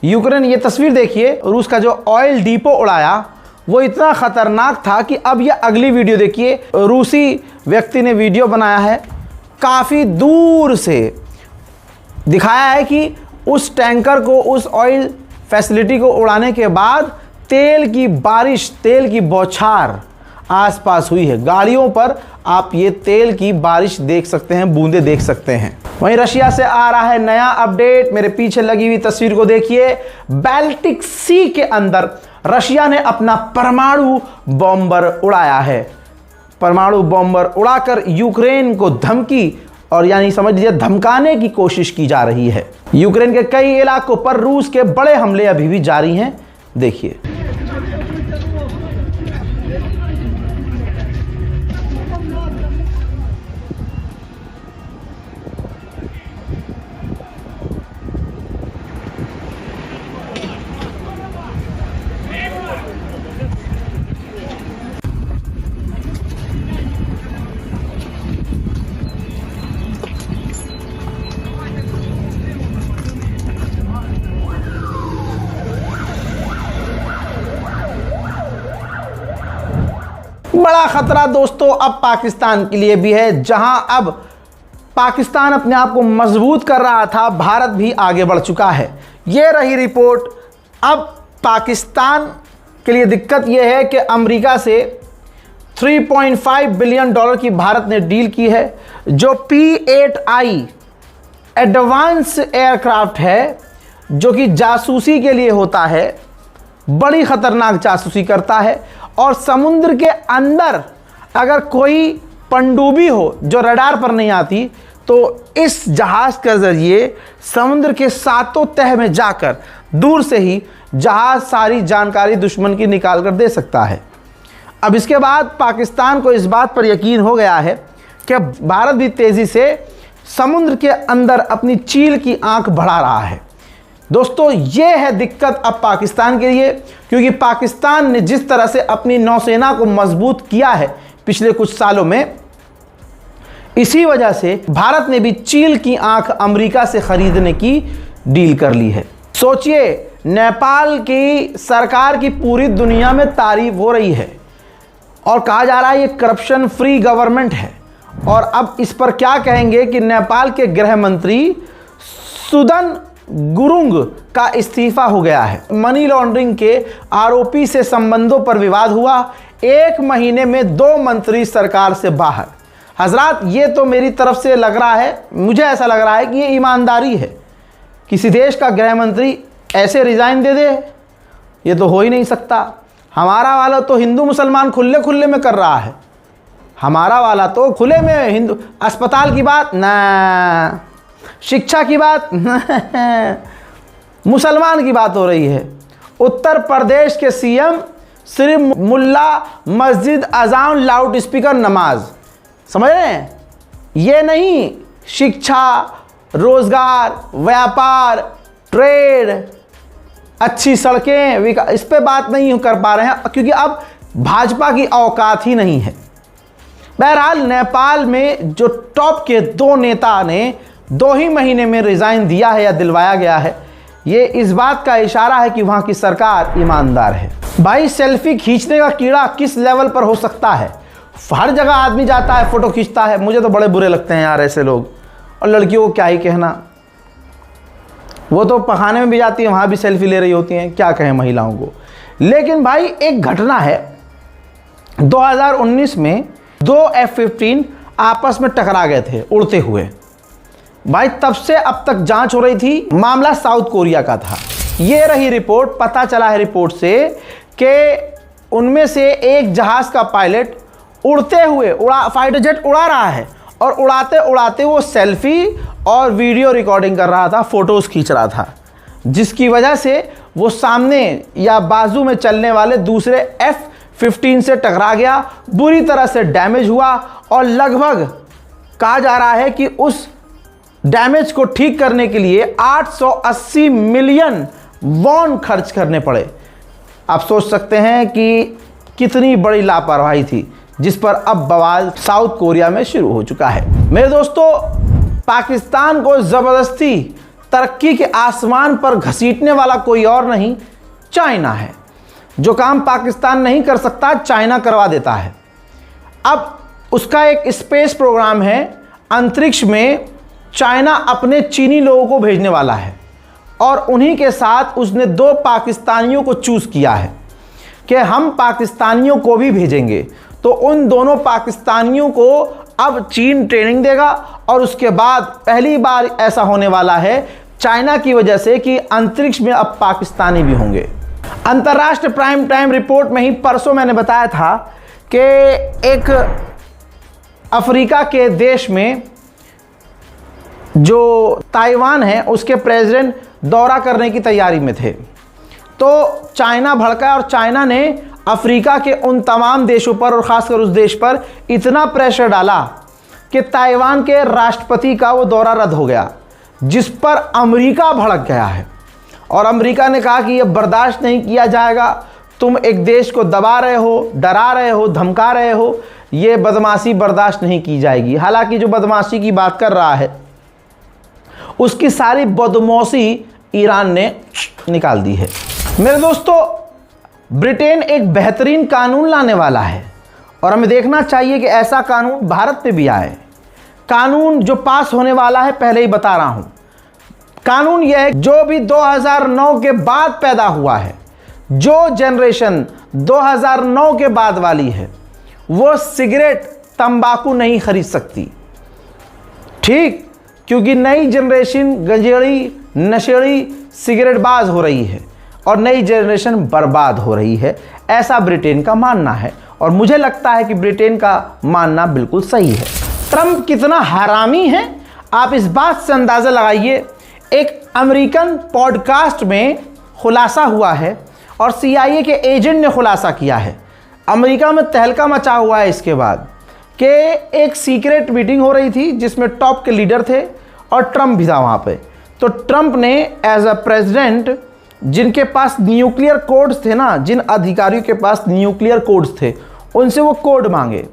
Ukraine, ये तस्वीर देखिए, रूस का जो ऑयल डिपो उड़ाया वो इतना खतरनाक था कि अब ये अगली वीडियो देखिए। रूसी व्यक्ति ने वीडियो बनाया है, काफ़ी दूर से दिखाया है कि उस टैंकर को, उस ऑयल फैसिलिटी को उड़ाने के बाद तेल की बारिश, तेल की बौछार आसपास हुई है। गाड़ियों पर आप ये तेल की बारिश देख सकते हैं, बूंदे देख सकते हैं। वहीं रशिया से आ रहा है नया अपडेट। मेरे पीछे लगी हुई तस्वीर को देखिए। बाल्टिक सी के अंदर रशिया ने अपना परमाणु बॉम्बर उड़ाया है। परमाणु बॉम्बर उड़ाकर यूक्रेन को धमकी, और यानी समझ लीजिए धमकाने की कोशिश की जा रही है। यूक्रेन के कई इलाकों पर रूस के बड़े हमले अभी भी जारी हैं, देखिए। बड़ा खतरा दोस्तों अब पाकिस्तान के लिए भी है। जहां अब पाकिस्तान अपने आप को मजबूत कर रहा था, भारत भी आगे बढ़ चुका है। ये रही रिपोर्ट। अब पाकिस्तान के लिए दिक्कत यह है कि अमेरिका से 3.5 बिलियन डॉलर की भारत ने डील की है। जो P-8I एडवांस एयरक्राफ्ट है, जो कि जासूसी के लिए होता है, बड़ी खतरनाक जासूसी करता है। और समुद्र के अंदर अगर कोई पनडुब्बी हो जो रडार पर नहीं आती, तो इस जहाज के जरिए समुद्र के सातों तह में जाकर दूर से ही जहाज सारी जानकारी दुश्मन की निकाल कर दे सकता है। अब इसके बाद पाकिस्तान को इस बात पर यकीन हो गया है कि भारत भी तेज़ी से समुद्र के अंदर अपनी चील की आंख बढ़ा रहा है। दोस्तों ये है दिक्कत अब पाकिस्तान के लिए, क्योंकि पाकिस्तान ने जिस तरह से अपनी नौसेना को मजबूत किया है पिछले कुछ सालों में, इसी वजह से भारत ने भी चील की आंख अमेरिका से खरीदने की डील कर ली है। सोचिए, नेपाल की सरकार की पूरी दुनिया में तारीफ हो रही है और कहा जा रहा है ये करप्शन फ्री गवर्नमेंट है। और अब इस पर क्या कहेंगे कि नेपाल के गृह मंत्री सुदन गुरुंग का इस्तीफा हो गया है। मनी लॉन्ड्रिंग के आरोपी से संबंधों पर विवाद हुआ। 1 महीने में 2 मंत्री सरकार से बाहर। हजरात, ये तो मेरी तरफ से लग रहा है, मुझे ऐसा लग रहा है कि ये ईमानदारी है। किसी देश का गृह मंत्री ऐसे रिजाइन दे दे, ये तो हो ही नहीं सकता। हमारा वाला तो हिंदू मुसलमान खुले खुले में कर रहा है। हमारा वाला तो खुले में हिंदू, अस्पताल की बात ना, शिक्षा की बात मुसलमान की बात हो रही है। उत्तर प्रदेश के सीएम सिर्फ मुल्ला मस्जिद अजान लाउड स्पीकर नमाज, समझ रहे हैं? ये नहीं शिक्षा, रोजगार, व्यापार, ट्रेड, अच्छी सड़कें, इस पे बात नहीं कर पा रहे हैं, क्योंकि अब भाजपा की औकात ही नहीं है। बहरहाल नेपाल में जो टॉप के 2 नेता ने 2 ही महीने में रिजाइन दिया है या दिलवाया गया है, ये इस बात का इशारा है कि वहाँ की सरकार ईमानदार है। भाई, सेल्फी खींचने का कीड़ा किस लेवल पर हो सकता है? हर जगह आदमी जाता है, फ़ोटो खींचता है। मुझे तो बड़े बुरे लगते हैं यार ऐसे लोग। और लड़कियों को क्या ही कहना, वो तो पखाने में भी जाती है, वहाँ भी सेल्फी ले रही होती हैं, क्या कहें महिलाओं को। लेकिन भाई एक घटना है, 2019 में 2 F-15 आपस में टकरा गए थे उड़ते हुए। भाई तब से अब तक जांच हो रही थी। मामला साउथ कोरिया का था। ये रही रिपोर्ट। पता चला है रिपोर्ट से कि उनमें से एक जहाज का पायलट उड़ते हुए फाइटर जेट उड़ा रहा है, और उड़ाते उड़ाते वो सेल्फी और वीडियो रिकॉर्डिंग कर रहा था, फोटोज खींच रहा था, जिसकी वजह से वो सामने या बाजू में चलने वाले दूसरे F-15 से टकरा गया, बुरी तरह से डैमेज हुआ। और लगभग कहा जा रहा है कि उस डैमेज को ठीक करने के लिए 880 मिलियन वॉन खर्च करने पड़े। आप सोच सकते हैं कि कितनी बड़ी लापरवाही थी, जिस पर अब बवाल साउथ कोरिया में शुरू हो चुका है। मेरे दोस्तों, पाकिस्तान को ज़बरदस्ती तरक्की के आसमान पर घसीटने वाला कोई और नहीं, चाइना है। जो काम पाकिस्तान नहीं कर सकता, चाइना करवा देता है। अब उसका एक स्पेस प्रोग्राम है, अंतरिक्ष में चाइना अपने चीनी लोगों को भेजने वाला है और उन्हीं के साथ उसने 2 पाकिस्तानियों को चूज़ किया है कि हम पाकिस्तानियों को भी भेजेंगे। तो उन दोनों पाकिस्तानियों को अब चीन ट्रेनिंग देगा और उसके बाद पहली बार ऐसा होने वाला है चाइना की वजह से कि अंतरिक्ष में अब पाकिस्तानी भी होंगे। अंतर्राष्ट्रीय प्राइम टाइम रिपोर्ट में ही परसों मैंने बताया था कि एक अफ्रीका के देश में जो ताइवान है उसके प्रेसिडेंट दौरा करने की तैयारी में थे, तो चाइना भड़का और चाइना ने अफ्रीका के उन तमाम देशों पर और ख़ासकर उस देश पर इतना प्रेशर डाला कि ताइवान के राष्ट्रपति का वो दौरा रद्द हो गया, जिस पर अमेरिका भड़क गया है। और अमेरिका ने कहा कि यह बर्दाश्त नहीं किया जाएगा, तुम एक देश को दबा रहे हो, डरा रहे हो, धमका रहे हो, ये बदमाशी बर्दाश्त नहीं की जाएगी। हालांकि जो बदमाशी की बात कर रहा है उसकी सारी बदमाशी ईरान ने निकाल दी है। मेरे दोस्तों, ब्रिटेन एक बेहतरीन कानून लाने वाला है और हमें देखना चाहिए कि ऐसा कानून भारत में भी आए। कानून जो पास होने वाला है पहले ही बता रहा हूं। कानून यह है, जो भी 2009 के बाद पैदा हुआ है, जो जनरेशन 2009 के बाद वाली है, वो सिगरेट तंबाकू नहीं खरीद सकती। ठीक, क्योंकि नई जनरेशन गंजेड़ी, नशेड़ी, सिगरेटबाज हो रही है और नई जनरेशन बर्बाद हो रही है, ऐसा ब्रिटेन का मानना है। और मुझे लगता है कि ब्रिटेन का मानना बिल्कुल सही है। ट्रंप कितना हरामी है आप इस बात से अंदाज़ा लगाइए। एक अमेरिकन पॉडकास्ट में खुलासा हुआ है और CIA के एजेंट ने खुलासा किया है। अमेरिका में तहलका मचा हुआ है इसके बाद कि एक सीक्रेट मीटिंग हो रही थी जिसमें टॉप के लीडर थे और ट्रंप भी था वहाँ पे। तो ट्रंप ने एज अ प्रेसिडेंट, जिनके पास न्यूक्लियर कोड्स थे ना, जिन अधिकारियों के पास न्यूक्लियर कोड्स थे, उनसे वो कोड मांगे।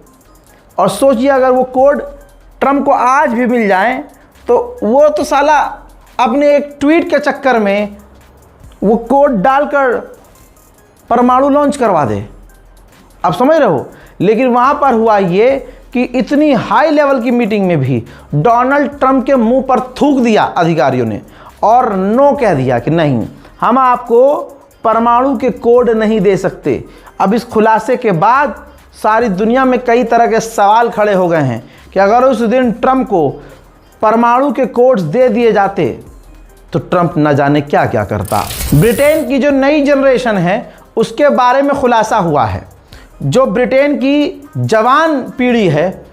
और सोचिए अगर वो कोड ट्रंप को आज भी मिल जाए तो वो तो साला अपने एक ट्वीट के चक्कर में वो कोड डालकर परमाणु लॉन्च करवा दे। आप समझ रहे हो। लेकिन वहाँ पर हुआ ये कि इतनी हाई लेवल की मीटिंग में भी डोनाल्ड ट्रंप के मुंह पर थूक दिया अधिकारियों ने और नो कह दिया कि नहीं, हम आपको परमाणु के कोड नहीं दे सकते। अब इस खुलासे के बाद सारी दुनिया में कई तरह के सवाल खड़े हो गए हैं कि अगर उस दिन ट्रंप को परमाणु के कोड्स दे दिए जाते तो ट्रंप न जाने क्या क्या करता। ब्रिटेन की जो नई जनरेशन है उसके बारे में खुलासा हुआ है। जो ब्रिटेन की जवान पीढ़ी है,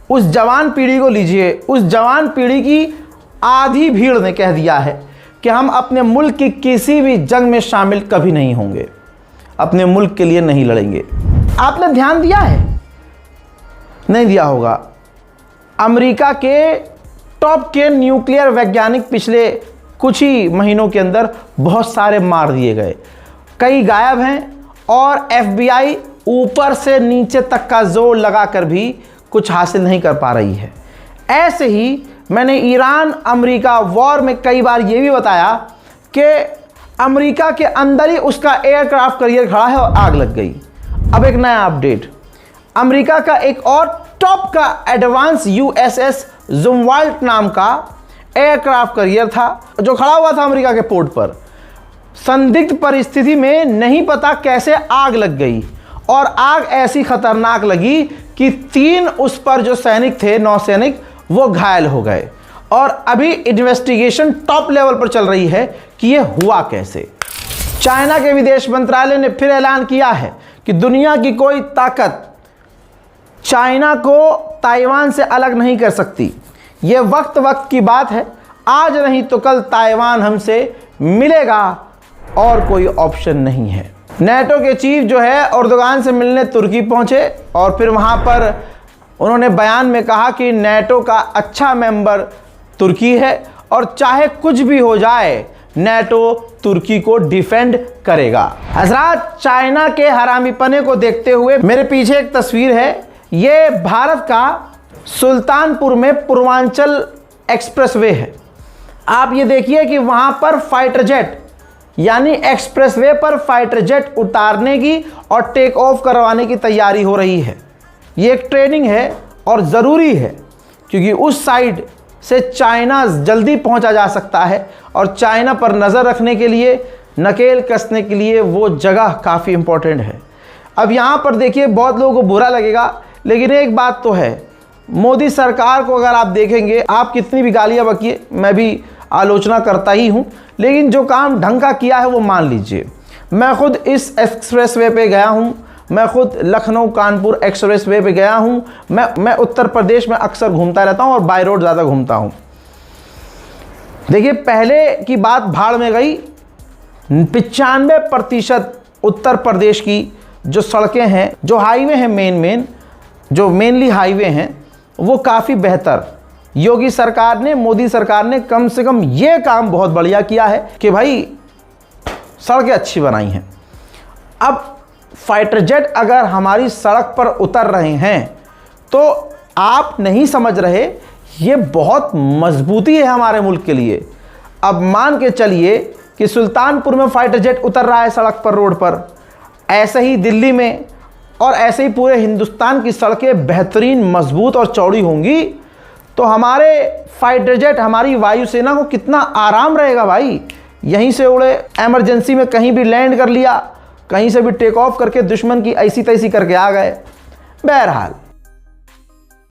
उस जवान पीढ़ी को लीजिए, उस जवान पीढ़ी की आधी भीड़ ने कह दिया है कि हम अपने मुल्क की किसी भी जंग में शामिल कभी नहीं होंगे, अपने मुल्क के लिए नहीं लड़ेंगे। आपने ध्यान दिया है? नहीं दिया होगा। अमेरिका के टॉप के न्यूक्लियर वैज्ञानिक पिछले कुछ ही महीनों के अंदर बहुत सारे मार दिए गए, कई गायब हैं और FBI ऊपर से नीचे तक का जोर लगाकर भी कुछ हासिल नहीं कर पा रही है। ऐसे ही मैंने ईरान अमेरिका वॉर में कई बार ये भी बताया कि अमेरिका के अंदर ही उसका एयरक्राफ्ट कैरियर खड़ा है और आग लग गई। अब एक नया अपडेट, अमेरिका का एक और टॉप का एडवांस USS ज़ुमवाल्ट नाम का एयरक्राफ्ट कैरियर था जो खड़ा हुआ था अमेरिका के पोर्ट पर। संदिग्ध परिस्थिति में नहीं पता कैसे आग लग गई और आग ऐसी खतरनाक लगी कि 3 उस पर जो सैनिक थे, नौसैनिक, वो घायल हो गए। और अभी इन्वेस्टिगेशन टॉप लेवल पर चल रही है कि ये हुआ कैसे। चाइना के विदेश मंत्रालय ने फिर ऐलान किया है कि दुनिया की कोई ताकत चाइना को ताइवान से अलग नहीं कर सकती। ये वक्त वक्त की बात है, आज नहीं तो कल ताइवान हमसे मिलेगा और कोई ऑप्शन नहीं है। नेटो के चीफ जो है एर्दोगान से मिलने तुर्की पहुंचे और फिर वहां पर उन्होंने बयान में कहा कि नेटो का अच्छा मेंबर तुर्की है और चाहे कुछ भी हो जाए नेटो तुर्की को डिफेंड करेगा। हजरात, चाइना के हरामीपने को देखते हुए मेरे पीछे एक तस्वीर है। ये भारत का सुल्तानपुर में पूर्वांचल एक्सप्रेसवे है। आप ये देखिए कि वहां पर फाइटर जेट यानी एक्सप्रेसवे पर फाइटर जेट उतारने की और टेक ऑफ करवाने की तैयारी हो रही है। ये एक ट्रेनिंग है और ज़रूरी है, क्योंकि उस साइड से चाइना जल्दी पहुंचा जा सकता है और चाइना पर नज़र रखने के लिए, नकेल कसने के लिए वो जगह काफ़ी इम्पोर्टेंट है। अब यहाँ पर देखिए, बहुत लोगों को बुरा लगेगा, लेकिन एक बात तो है, मोदी सरकार को अगर आप देखेंगे, आप कितनी भी गालियाँ बकिए, मैं भी आलोचना करता ही हूँ, लेकिन जो काम ढंग का किया है वो मान लीजिए। मैं खुद इस एक्सप्रेसवे पे गया हूँ, मैं खुद लखनऊ कानपुर एक्सप्रेसवे पे गया हूँ। मैं उत्तर प्रदेश में अक्सर घूमता रहता हूँ और बाय रोड ज़्यादा घूमता हूँ। देखिए, पहले की बात भाड़ में गई। 95% उत्तर प्रदेश की जो सड़कें हैं, जो हाईवे हैं, जो मेनली हाईवे हैं, वो काफ़ी बेहतर, योगी सरकार ने, मोदी सरकार ने कम से कम ये काम बहुत बढ़िया किया है कि भाई सड़कें अच्छी बनाई हैं। अब फाइटर जेट अगर हमारी सड़क पर उतर रहे हैं तो आप नहीं समझ रहे, ये बहुत मजबूती है हमारे मुल्क के लिए। अब मान के चलिए कि सुल्तानपुर में फाइटर जेट उतर रहा है सड़क पर, रोड पर, ऐसे ही दिल्ली में और ऐसे ही पूरे हिंदुस्तान की सड़कें बेहतरीन, मजबूत और चौड़ी होंगी, तो हमारे फाइटर जेट, हमारी वायुसेना को कितना आराम रहेगा भाई। यहीं से उड़े, इमरजेंसी में कहीं भी लैंड कर लिया, कहीं से भी टेक ऑफ करके दुश्मन की ऐसी तैसी करके आ गए। बहरहाल